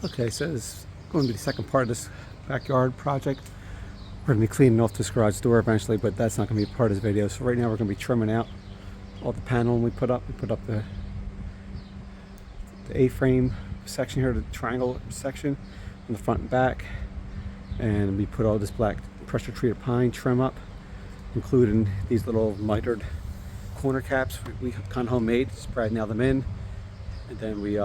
Okay, so this is going to be the second part of this backyard project. We're going to be cleaning off this garage door eventually, but that's not going to be part of this video. So right now we're going to be trimming out all the paneling we put up. We put up the A-frame section here, the triangle section on the front and back. And we put all this black pressure treated pine trim up, including these little mitered corner caps we kind of homemade, spread nailed them in. And then we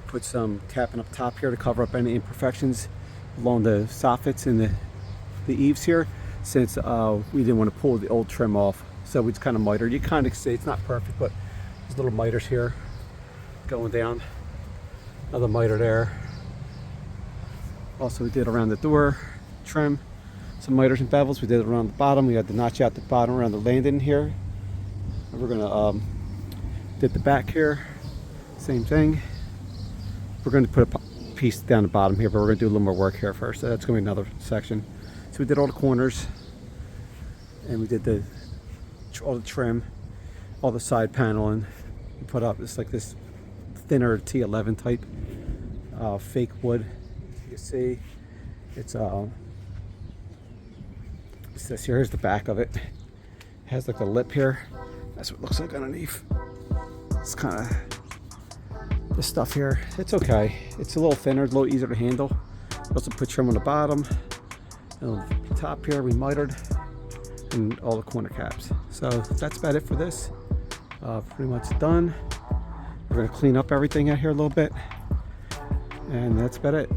put some capping up top here to cover up any imperfections along the soffits and the eaves here, since we didn't want to pull the old trim off. So we just kind of mitered. You kind of see it's not perfect, but there's little miters here going down. Another miter there. Also we did around the door trim, some miters and bevels. We did it around the bottom. We had the notch out the bottom around the landing here. And we're gonna did the back here, same thing. We're going to put a piece down the bottom here, but we're going to do a little more work here first. So that's going to be another section. So we did all the corners, and we did all the trim, all the side paneling. We put up this like this thinner T11 type fake wood. You can see it's this here. Here's the back of it. It has like the lip here. That's what it looks like underneath. It's kind of this stuff here. It's okay. It's a little thinner, a little easier to handle. Also put trim on the bottom, and on the top here we mitered, and all the corner caps. So that's about it for this. Pretty much done. We're gonna clean up everything out here a little bit, and that's about it.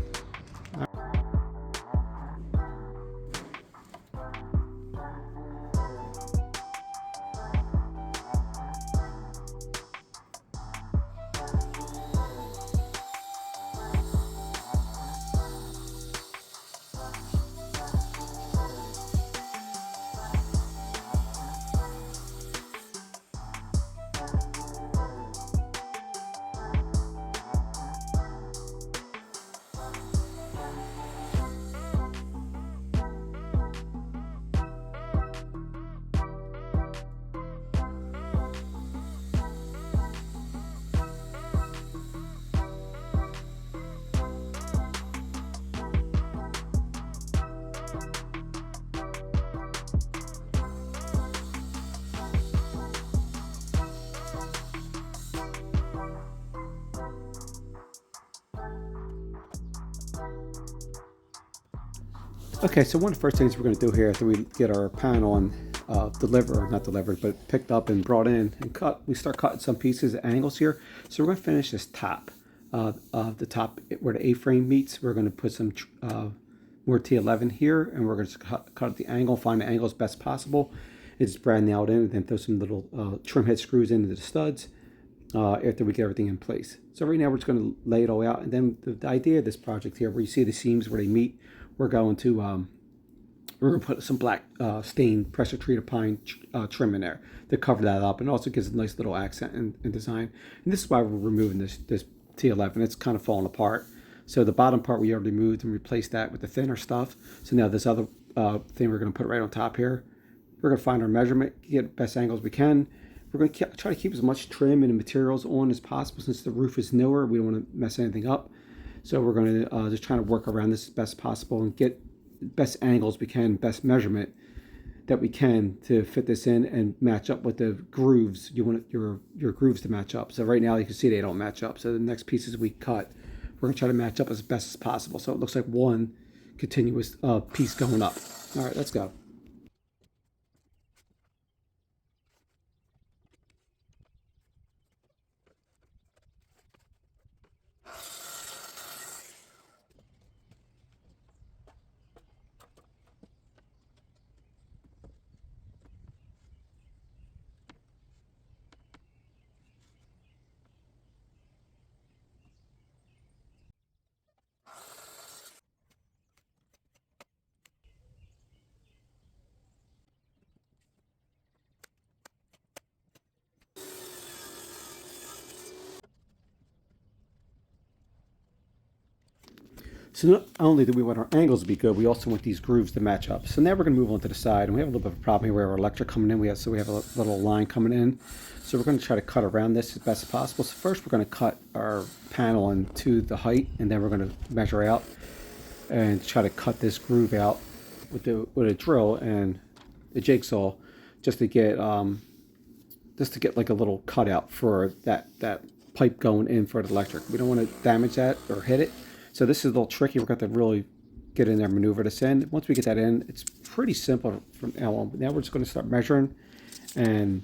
Okay, so one of the first things we're going to do here after we get our panel and not delivered, but picked up and brought in and cut, we start cutting some pieces at angles here. So we're going to finish this top, the top where the A-frame meets. We're going to put some more T11 here, and we're going to cut at the angle, find the angle as best possible. It's brand nailed in, and then throw some little trim head screws into the studs after we get everything in place. So right now we're just going to lay it all out, and then the idea of this project here, where you see the seams where they meet, we're going to put some black stained pressure treated pine trim in there to cover that up, and also gives a nice little accent and design. And this is why we're removing this T11. It's kind of falling apart. So the bottom part we already removed and replaced that with the thinner stuff. So now this other thing we're going to put right on top here. We're going to find our measurement, get best angles we can. We're going to try to keep as much trim and materials on as possible, since the roof is newer. We don't want to mess anything up. So we're going to just try to work around this as best possible and get best angles we can, best measurement that we can to fit this in and match up with the grooves. You want your grooves to match up. So right now you can see they don't match up. So the next pieces we cut, we're going to try to match up as best as possible. So it looks like one continuous piece going up. All right, let's go. So not only do we want our angles to be good, we also want these grooves to match up. So now we're going to move on to the side, and we have a little bit of a problem here where our electric coming in. We have a little line coming in. So we're going to try to cut around this as best as possible. So first we're going to cut our panel into the height, and then we're going to measure out and try to cut this groove out with a drill and a jigsaw, just to get like a little cutout for that pipe going in for the electric. We don't want to damage that or hit it. So this is a little tricky. We're going to really get in there, maneuver this in. Once we get that in, it's pretty simple from now on. But now we're just going to start measuring and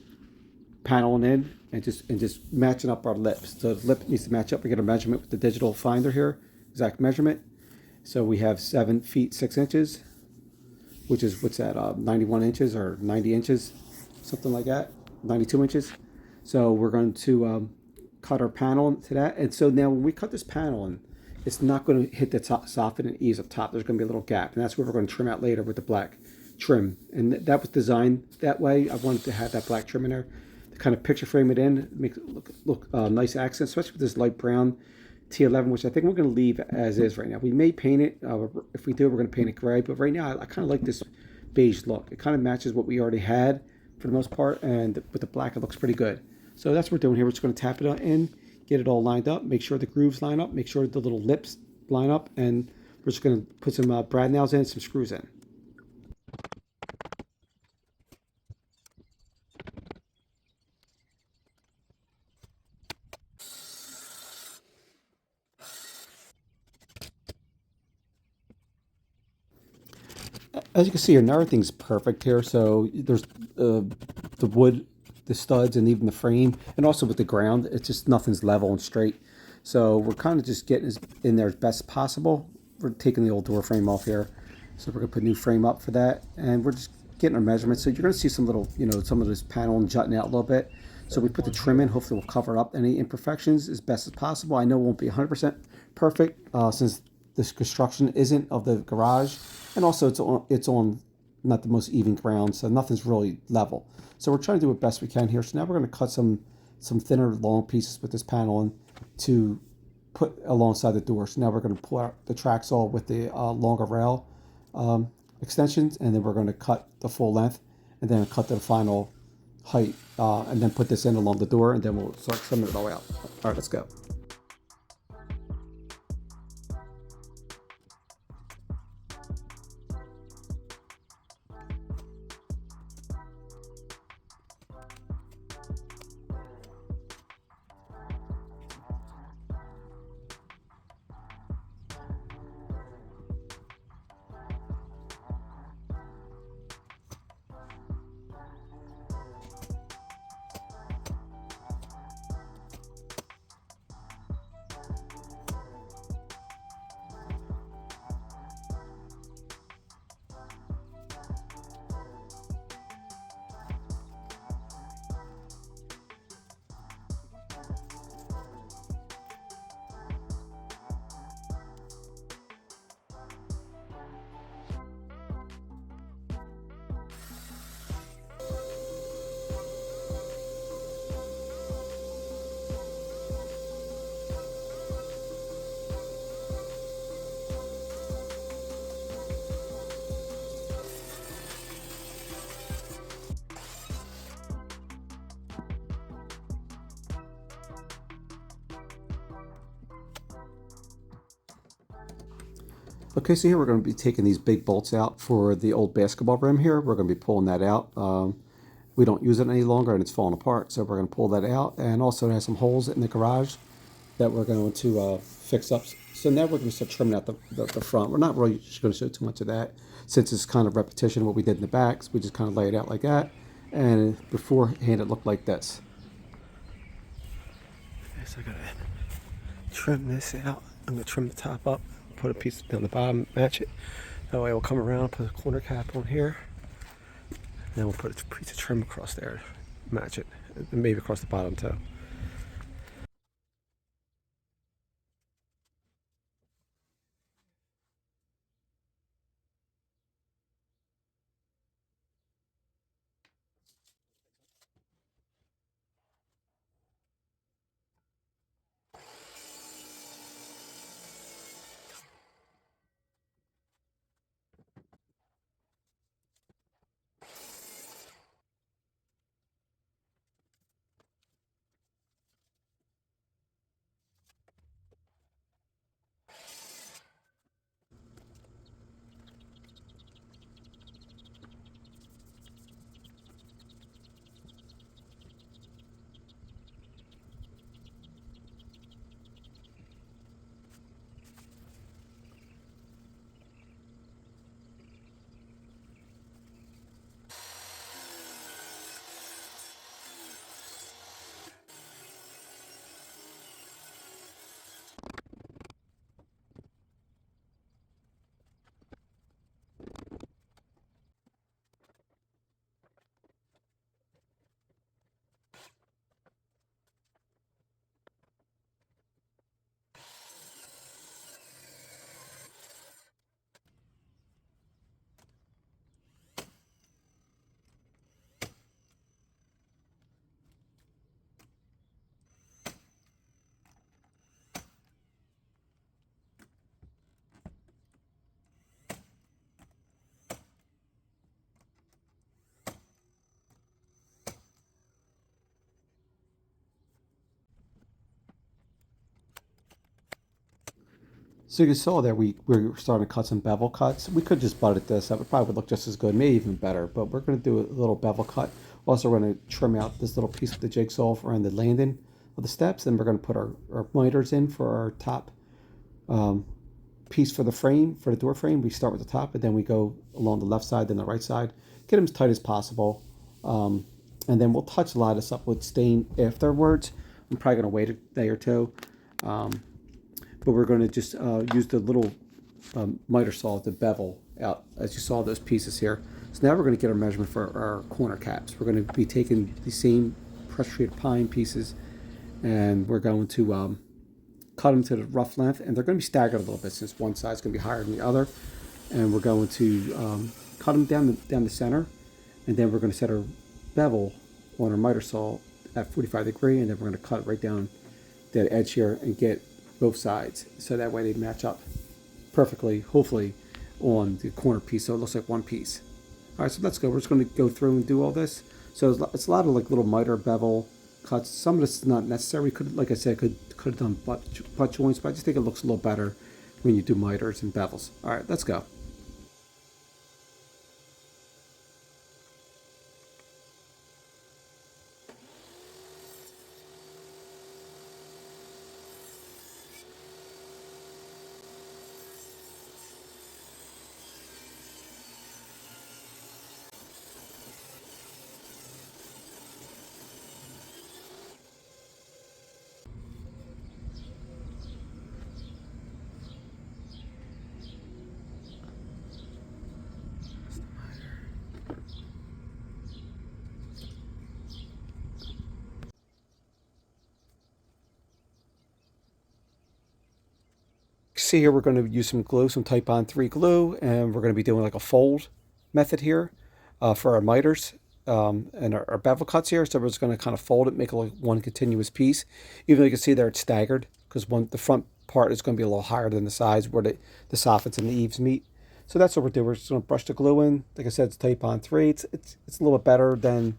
paneling in and just matching up our lips. So the lip needs to match up. We get a measurement with the digital finder here, exact measurement. So we have 7 feet 6 inches, which is, what's that, 91 inches or 90 inches, something like that, 92 inches. So we're going to cut our panel to that. And so now when we cut this panel in, it's not going to hit the top, soffit and ease up top. There's going to be a little gap, and that's where we're going to trim out later with the black trim. And that was designed that way. I wanted to have that black trim in there to kind of picture frame it in, make it look nice accent, especially with this light brown T11, which I think we're going to leave as is right now. We may paint it. If we do, we're going to paint it gray. But right now, I kind of like this beige look. It kind of matches what we already had for the most part, and with the black, it looks pretty good. So that's what we're doing here. We're just going to tap it in, get it all lined up, make sure the grooves line up, make sure the little lips line up, and we're just going to put some brad nails in, some screws in. As you can see here, now everything's perfect here. So there's the wood, the studs, and even the frame, and also with the ground, it's just nothing's level and straight. So we're kind of just getting in there as best possible. We're taking the old door frame off here, so we're gonna put a new frame up for that, and we're just getting our measurements. So you're gonna see some little, some of this panel and jutting out a little bit. So we put the trim in. Hopefully, we'll cover up any imperfections as best as possible. I know it won't be 100% perfect since this construction isn't of the garage, and also it's on not the most even ground, so nothing's really level. So we're trying to do the best we can here. So now we're going to cut some thinner long pieces with this panel in to put alongside the door. So now we're going to pull out the track saw with the longer rail extensions, and then we're going to cut the full length, and then cut the final height, and then put this in along the door, and then we'll start trimming it all out. All right, let's go. Okay, so here we're going to be taking these big bolts out for the old basketball rim here. We're going to be pulling that out. We don't use it any longer and it's falling apart, so we're going to pull that out. And also it has some holes in the garage that we're going to fix up. So now we're going to start trimming out the front. We're not really just going to show too much of that since it's kind of repetition of what we did in the back. So we just kind of lay it out like that. And beforehand it looked like this. Okay, so I got to trim this out. I'm going to trim the top up, put a piece down the bottom, match it. That way we'll come around, put a corner cap on here. And then we'll put a piece of trim across there, match it, and maybe across the bottom too. So you saw there we were starting to cut some bevel cuts. We could just butted this up. It probably would look just as good, maybe even better. But we're going to do a little bevel cut. Also, we're going to trim out this little piece of the jigsaw around the landing of the steps. Then we're going to put our miters in for our top piece for the frame, for the door frame. We start with the top, and then we go along the left side, then the right side. Get them as tight as possible. And then we'll touch a lot of this up with stain afterwards. I'm probably going to wait a day or two. But we're going to just use the little miter saw to bevel out, as you saw those pieces here. So now we're going to get our measurement for our corner caps. We're going to be taking the same pressure treated pine pieces, and we're going to cut them to the rough length, and they're going to be staggered a little bit since one side is going to be higher than the other. And we're going to cut them down the center, and then we're going to set our bevel on our miter saw at 45 degrees, and then we're going to cut it right down that edge here and get both sides, so that way they match up perfectly, hopefully, on the corner piece, so it looks like one piece. All right, so let's go. We're just going to go through and do all this. So it's a lot of like little miter bevel cuts. Some of this is not necessary. We could, like I said, could have done butt joints, but I just think it looks a little better when you do miters and bevels. All right, let's go. See here, we're going to use some glue, some Type On 3 glue, and we're going to be doing like a fold method here for our miters and our bevel cuts here. So we're just going to kind of fold it, make it like one continuous piece. Even though you can see there it's staggered, because the front part is going to be a little higher than the sides where the soffits and the eaves meet. So that's what we're doing. We're just going to brush the glue in. Like I said, it's Type On 3. It's a little bit better than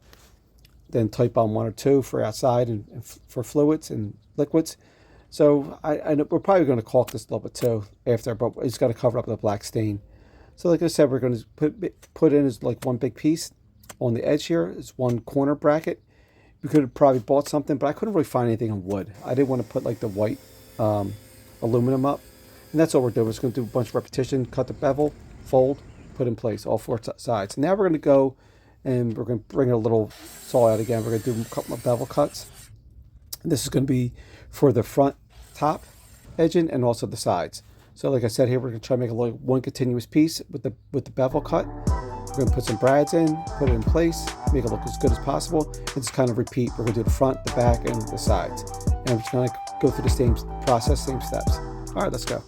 Type On 1 or 2 for outside and for fluids and liquids. So I know we're probably going to caulk this a little bit too after, but it's got to cover up the black stain. So like I said, we're going to put in as like one big piece on the edge here. It's one corner bracket. We could have probably bought something, but I couldn't really find anything in wood. I didn't want to put like the white aluminum up. And that's all we're doing. We're just going to do a bunch of repetition, cut the bevel, fold, put in place, all four sides. Now we're going to go and we're going to bring a little saw out again. We're going to do a couple of bevel cuts. And this is going to be for the front top edging and also the sides. So like I said here, we're going to try to make a like one continuous piece with the bevel cut. We're going to put some brads in, put it in place, make it look as good as possible, and just kind of repeat. We're going to do the front, the back, and the sides. And we're just going to go through the same process, same steps. All right, let's go.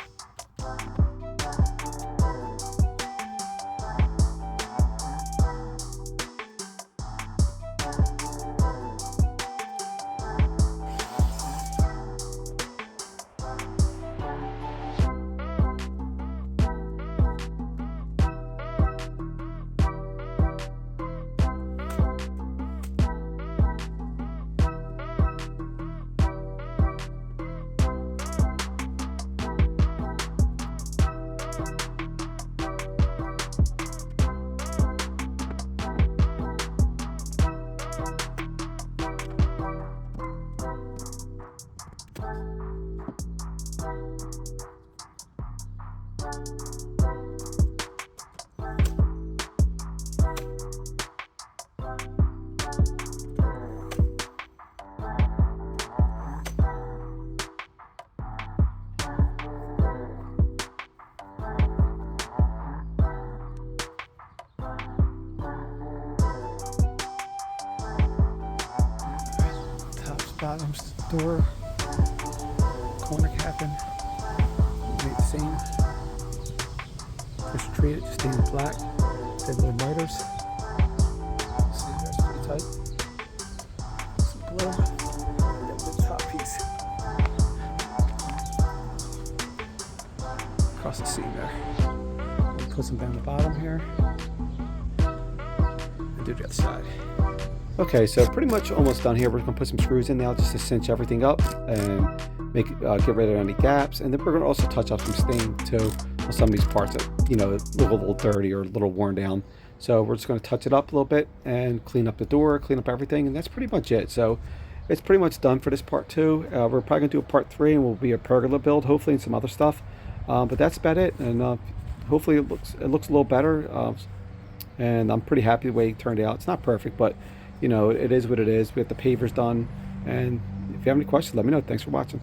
Bottoms, door, corner capping, made the same. Pressure treated, just staying black. Did little miters. See, that's pretty tight. Some glue. Then the top piece. Across the seam there. Put some down the bottom here. And do the other side. Okay, so pretty much almost done here. We're gonna put some screws in now just to cinch everything up and get rid of any gaps. And then we're gonna also touch up some stain too on some of these parts that, look a little dirty or a little worn down. So we're just gonna touch it up a little bit and clean up the door, clean up everything, and that's pretty much it. So it's pretty much done for this part two. We're probably gonna do a part three, and will be a pergola build, hopefully, and some other stuff. But that's about it, and hopefully it looks a little better. And I'm pretty happy the way it turned out. It's not perfect, but it is what it is. We have the pavers done, and if you have any questions, let me know. Thanks for watching.